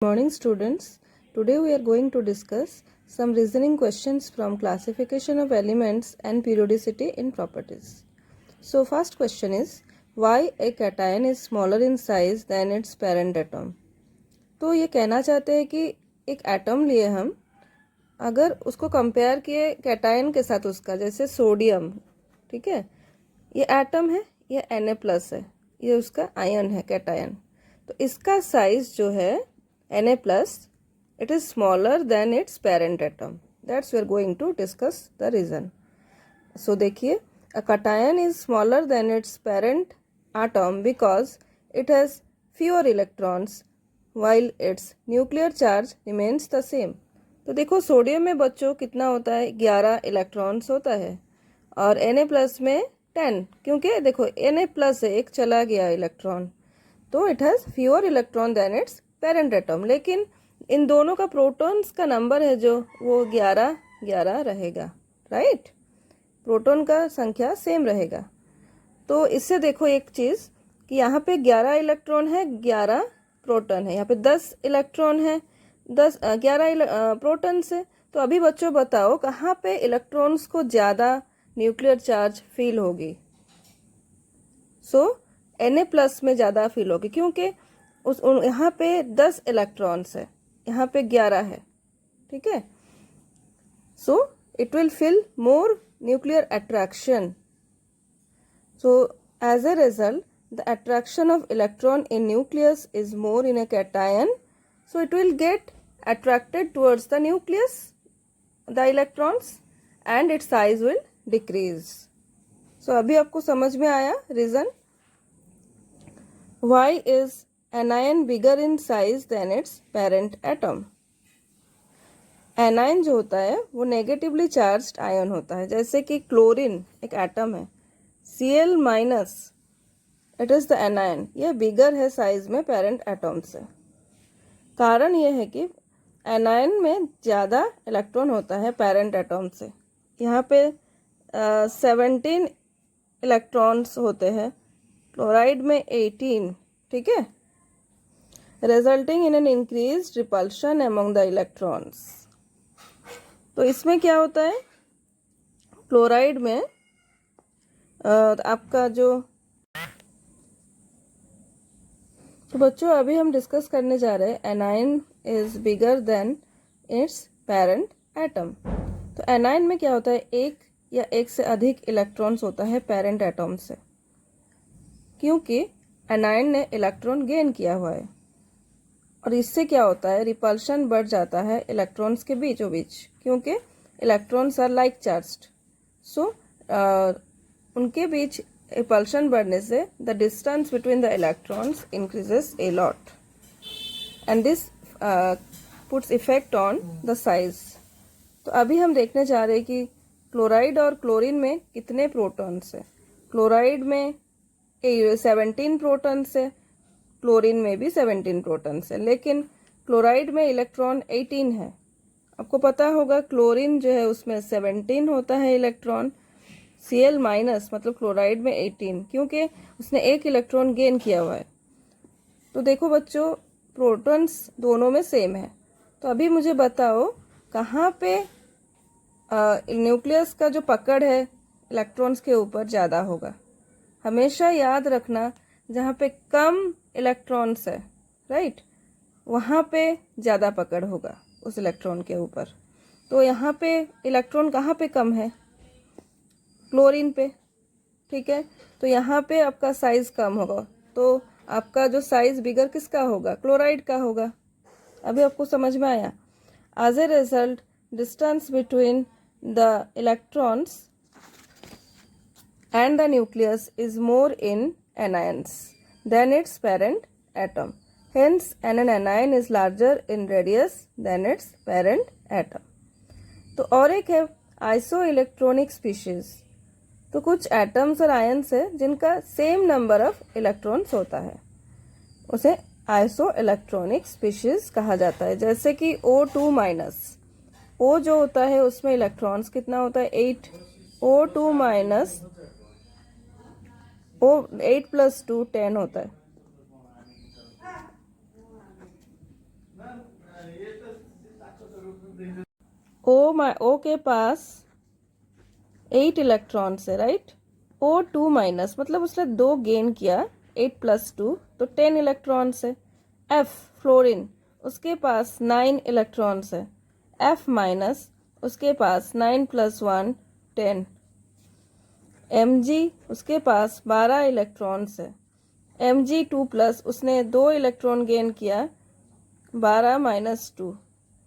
Morning students, today we are going to discuss some reasoning questions from classification of elements and periodicity in properties. So first question is, why a cation is smaller in size than its parent atom? तो ये कहना चाहते हैं कि एक atom लिए हम, अगर उसको कंपेयर किए कैटायन के साथ उसका, जैसे सोडियम, ठीक है, ये एटम है, ये Na+ है, ये उसका आयन है कैटायन, तो इसका साइज जो है Na+, it is smaller than its parent atom. That's we are going to discuss the reason. So देखिए, a cation is smaller than its parent atom because it has fewer electrons while its nuclear charge remains the same. तो देखो sodium में बच्चों कितना होता है, 11 electrons होता है, और Na+ में 10, क्योंकि देखो Na+ है, एक चला गया इलेक्ट्रॉन, तो it has fewer electron than its parent atom, लेकिन इन दोनों का प्रोटॉन्स का नंबर है जो वो 11 रहेगा, राइट। प्रोटॉन का संख्या सेम रहेगा। तो इससे देखो एक चीज़ कि यहाँ पे 11 इलेक्ट्रॉन है, 11 प्रोटॉन है, यहाँ पे 10 इलेक्ट्रॉन है, 11 प्रोटॉन्स है। तो अभी बच्चों बताओ कहाँ पे इलेक्ट्रॉन्स को ज़्यादा न्यूक्लियर चार्ज फील होगी। Na+ में ज़्यादा फील होगी, क्योंकि यहाँ पे 10 इलेक्ट्रॉन्स है, यहाँ पे 11 है, ठीक है। So it will feel more nuclear attraction. So as a result the attraction of electron in nucleus is more in a cation, so it will get attracted towards the nucleus, the electrons, and its size will decrease. So अभी आपको समझ में आया reason. Why is anion bigger in size than its parent atom? Anion जो होता है वो negatively charged ion होता है, जैसे कि क्लोरीन एक एटम है, Cl-, it is the anion, ये बिगर है साइज में पेरेंट एटम से। कारण ये है कि एनायन में ज़्यादा इलेक्ट्रॉन होता है पेरेंट एटम से। यहाँ पे 17 इलेक्ट्रॉन्स होते हैं, क्लोराइड में 18, ठीक है, resulting in an increase repulsion among the electrons. तो इसमें क्या होता है, क्लोराइड में आपका जो, तो बच्चों अभी हम डिस्कस करने जा रहे हैं anion is bigger than its parent atom. तो एनायन में क्या होता है, एक या एक से अधिक इलेक्ट्रॉन्स होता है पेरेंट एटम से, क्योंकि एनायन ने इलेक्ट्रॉन गेन किया हुआ है, और इससे क्या होता है, रिपल्शन बढ़ जाता है इलेक्ट्रॉन्स के बीचों बीच, क्योंकि इलेक्ट्रॉन्स आर लाइक चार्ज्ड। सो उनके बीच रिपल्शन बढ़ने से the distance between the electrons increases a lot, and this puts effect on the size. तो अभी हम देखने जा रहे हैं कि क्लोराइड और क्लोरीन में कितने प्रोटॉन्स हैं। क्लोराइड में 17 प्रोटॉन्स है, क्लोरीन में भी 17 प्रोटॉन्स है, लेकिन क्लोराइड में इलेक्ट्रॉन 18 है। आपको पता होगा क्लोरीन जो है उसमें 17 होता है इलेक्ट्रॉन, Cl- मतलब क्लोराइड में 18, क्योंकि उसने एक इलेक्ट्रॉन गेन किया हुआ है। तो देखो बच्चों प्रोटॉन्स दोनों में सेम है। तो अभी मुझे बताओ कहाँ पे न्यूक्लियस का जो पकड़ है इलेक्ट्रॉन्स के ऊपर ज़्यादा होगा। हमेशा याद रखना जहाँ पे कम इलेक्ट्रॉन्स है, राइट, वहाँ पे ज़्यादा पकड़ होगा उस इलेक्ट्रॉन के ऊपर। तो यहाँ पे इलेक्ट्रॉन कहाँ पे कम है, क्लोरीन पे, ठीक है, तो यहाँ पे आपका साइज कम होगा, तो आपका जो साइज बिगर किसका होगा, क्लोराइड का होगा। अभी आपको समझ में आया। As a result distance between the electrons and the nucleus is more in anions than its parent atom. Hence, an anion is larger in radius than its parent atom. तो और एक है आइसो इलेक्ट्रॉनिक स्पीशीज। तो कुछ atoms और ions है जिनका same number of electrons होता है, उसे आइसो इलेक्ट्रॉनिक स्पीशीज कहा जाता है। जैसे कि O2-, O जो होता है उसमें इलेक्ट्रॉन्स कितना होता है, 8, O2-, वो 8 + 2 10 होता है। ओ के पास 8 इलेक्ट्रॉन्स है, राइट। O2 माइनस मतलब उसने 2 गेन किया, 8 प्लस 2 तो 10 इलेक्ट्रॉन्स है। F फ्लोरीन, उसके पास 9 इलेक्ट्रॉन्स है। F माइनस उसके पास 9 प्लस 1 10। Mg उसके पास 12 इलेक्ट्रॉन्स है। Mg2 प्लस उसने 2 इलेक्ट्रॉन गेन किया, 12 माइनस 2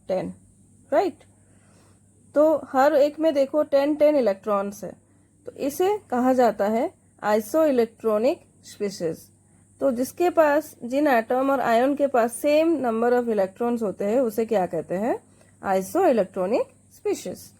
10, राइट। तो हर एक में देखो 10 इलेक्ट्रॉन्स है, तो इसे कहा जाता है आइसो इलेक्ट्रॉनिक स्पीशीज। तो जिसके पास, जिन एटम और आयन के पास सेम नंबर ऑफ इलेक्ट्रॉन्स होते हैं, उसे क्या कहते हैं? Iso electronic species.